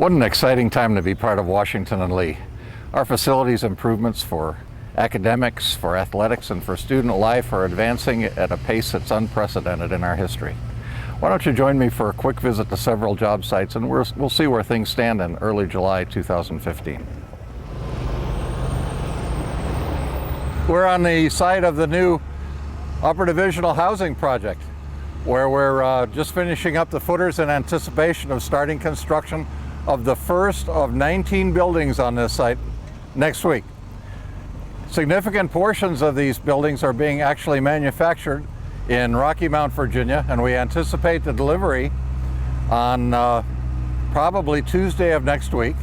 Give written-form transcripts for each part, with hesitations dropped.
What an exciting time to be part of Washington and Lee. Our facilities improvements for academics, for athletics, and for student life are advancing at a pace that's unprecedented in our history. Why don't you join me for a quick visit to several job sites, and we'll see where things stand in early July 2015. We're on the site of the new Upper Divisional Housing Project, where we're just finishing up the footers in anticipation of starting construction of the first of 19 buildings on this site next week. Significant portions of these buildings are being actually manufactured in Rocky Mount, Virginia, and we anticipate the delivery on probably Tuesday of next week,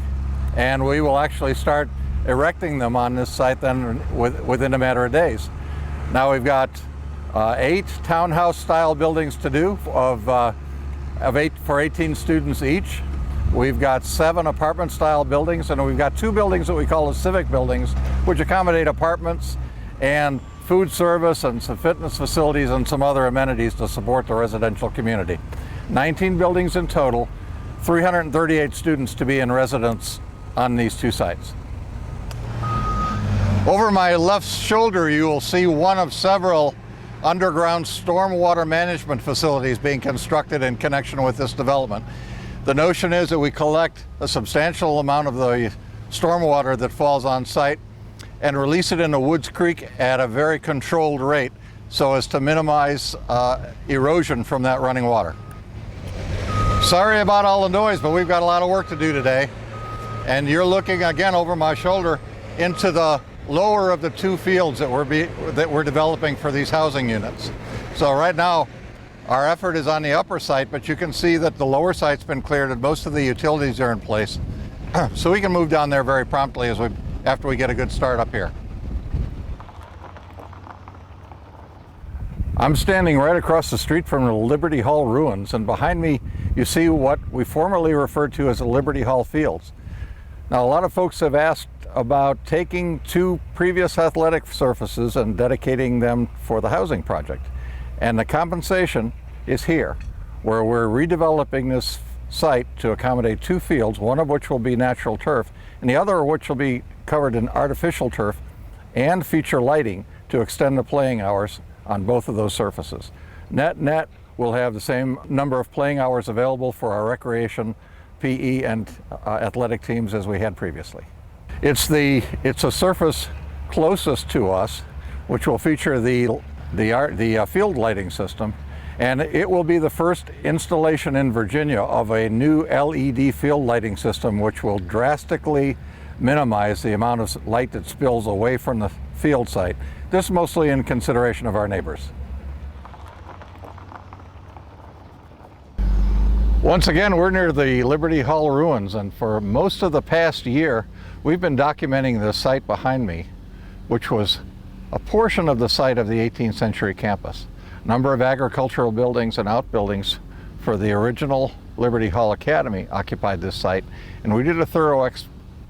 and we will actually start erecting them on this site then within a matter of days. Now we've got 8 townhouse style buildings to do of 8 for 18 students each. We've got 7 apartment style buildings, and we've got 2 buildings that we call the civic buildings, which accommodate apartments and food service and some fitness facilities and some other amenities to support the residential community. 19 buildings in total, 338 students to be in residence on these 2 sites. Over my left shoulder, you will see one of several underground stormwater management facilities being constructed in connection with this development. The notion is that we collect a substantial amount of the stormwater that falls on site and release it into Woods Creek at a very controlled rate so as to minimize erosion from that running water. Sorry about all the noise, but we've got a lot of work to do today. And you're looking again over my shoulder into the lower of the 2 fields that we're developing for these housing units. So right now, our effort is on the upper site, but you can see that the lower site's been cleared and most of the utilities are in place. So we can move down there very promptly after we get a good start up here. I'm standing right across the street from the Liberty Hall ruins, and behind me you see what we formerly referred to as the Liberty Hall Fields. Now, a lot of folks have asked about taking 2 previous athletic surfaces and dedicating them for the housing project. And the compensation is here, where we're redeveloping this site to accommodate 2 fields, one of which will be natural turf, and the other of which will be covered in artificial turf and feature lighting to extend the playing hours on both of those surfaces. Net, we'll have the same number of playing hours available for our recreation, PE, and athletic teams as we had previously. It's a surface closest to us, which will feature the field lighting system, and it will be the first installation in Virginia of a new LED field lighting system, which will drastically minimize the amount of light that spills away from the field site. This mostly in consideration of our neighbors. Once again, we're near the Liberty Hall ruins, and for most of the past year, we've been documenting the site behind me, which was a portion of the site of the 18th century campus. A number of agricultural buildings and outbuildings for the original Liberty Hall Academy occupied this site, and we did a thorough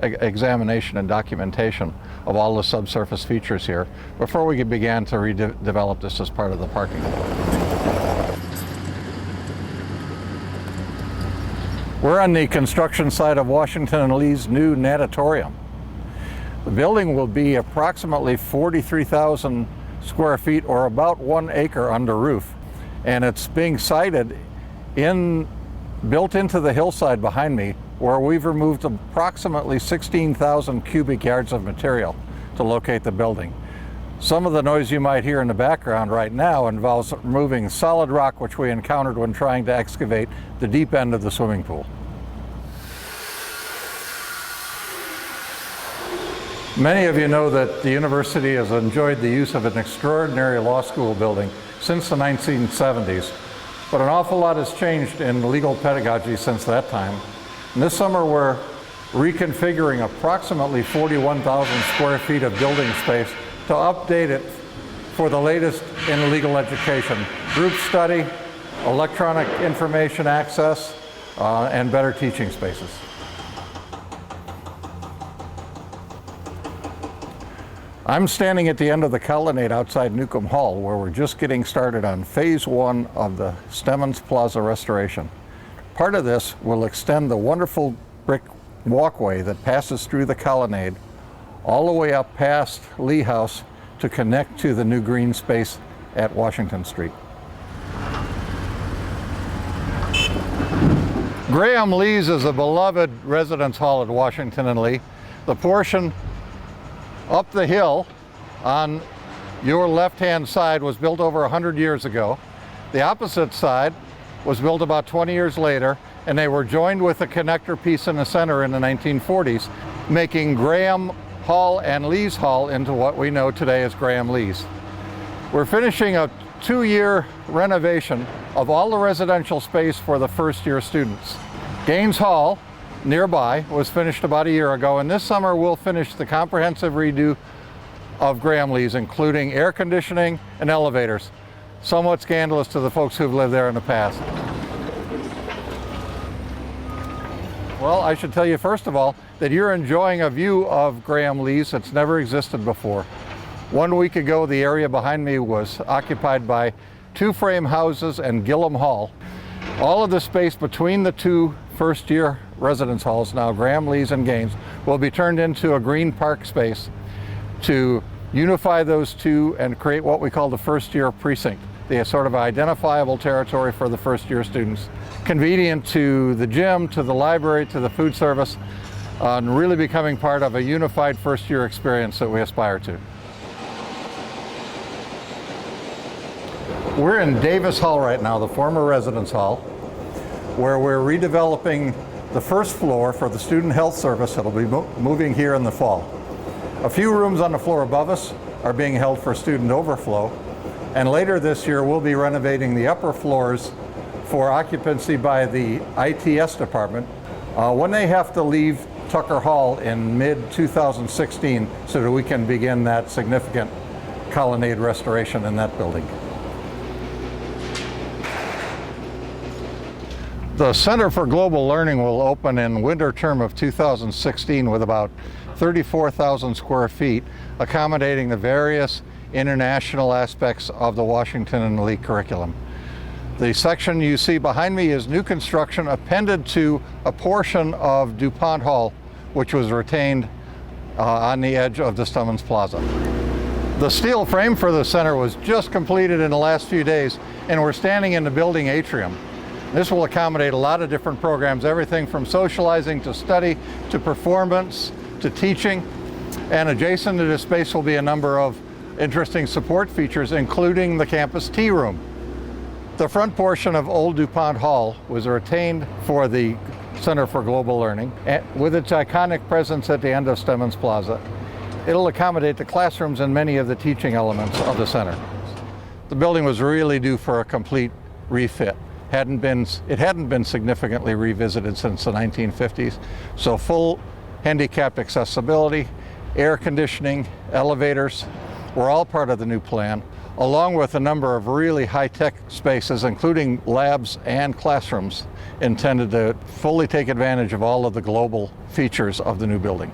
examination and documentation of all the subsurface features here before we began to redevelop this as part of the parking lot. We're on the construction site of Washington and Lee's new natatorium. The building will be approximately 43,000 square feet, or about 1 acre under roof. And it's being sited built into the hillside behind me, where we've removed approximately 16,000 cubic yards of material to locate the building. Some of the noise you might hear in the background right now involves removing solid rock, which we encountered when trying to excavate the deep end of the swimming pool. Many of you know that the university has enjoyed the use of an extraordinary law school building since the 1970s, but an awful lot has changed in legal pedagogy since that time. And this summer we're reconfiguring approximately 41,000 square feet of building space to update it for the latest in legal education: group study, electronic information access, and better teaching spaces. I'm standing at the end of the colonnade outside Newcomb Hall, where we're just getting started on phase 1 of the Stemmons Plaza restoration. Part of this will extend the wonderful brick walkway that passes through the colonnade all the way up past Lee House to connect to the new green space at Washington Street. Graham Lee's is a beloved residence hall at Washington and Lee. The portion up the hill on your left-hand side was built over 100 years ago. The opposite side was built about 20 years later, and they were joined with a connector piece in the center in the 1940s, making Graham Hall and Lee's Hall into what we know today as Graham Lee's. We're finishing a 2-year renovation of all the residential space for the first-year students. Gaines Hall, nearby, was finished about a year ago, and this summer we'll finish the comprehensive redo of Graham Lee's, including air conditioning and elevators. Somewhat scandalous to the folks who've lived there in the past. Well, I should tell you first of all that you're enjoying a view of Graham Lee's that's never existed before. 1 week ago, the area behind me was occupied by 2 frame houses and Gillum Hall. All of the space between the 2 first-year residence halls, now Graham Lee's and Gaines, will be turned into a green park space to unify those 2 and create what we call the first-year precinct, the sort of identifiable territory for the first-year students, convenient to the gym, to the library, to the food service, and really becoming part of a unified first-year experience that we aspire to. We're in Davis Hall right now, the former residence hall, where we're redeveloping the first floor for the Student Health Service that'll be moving here in the fall. A few rooms on the floor above us are being held for student overflow, and later this year we'll be renovating the upper floors for occupancy by the ITS department when they have to leave Tucker Hall in mid-2016 so that we can begin that significant colonnade restoration in that building. The Center for Global Learning will open in winter term of 2016 with about 34,000 square feet, accommodating the various international aspects of the Washington and Lee curriculum. The section you see behind me is new construction appended to a portion of DuPont Hall, which was retained on the edge of the Stummins Plaza. The steel frame for the center was just completed in the last few days, and we're standing in the building atrium. This will accommodate a lot of different programs, everything from socializing to study to performance to teaching. And adjacent to this space will be a number of interesting support features, including the campus tea room. The front portion of Old DuPont Hall was retained for the Center for Global Learning, with its iconic presence at the end of Stummins Plaza. It'll accommodate the classrooms and many of the teaching elements of the center. The building was really due for a complete refit. It hadn't been significantly revisited since the 1950s, so full handicapped accessibility, air conditioning, elevators were all part of the new plan, along with a number of really high-tech spaces, including labs and classrooms, intended to fully take advantage of all of the global features of the new building.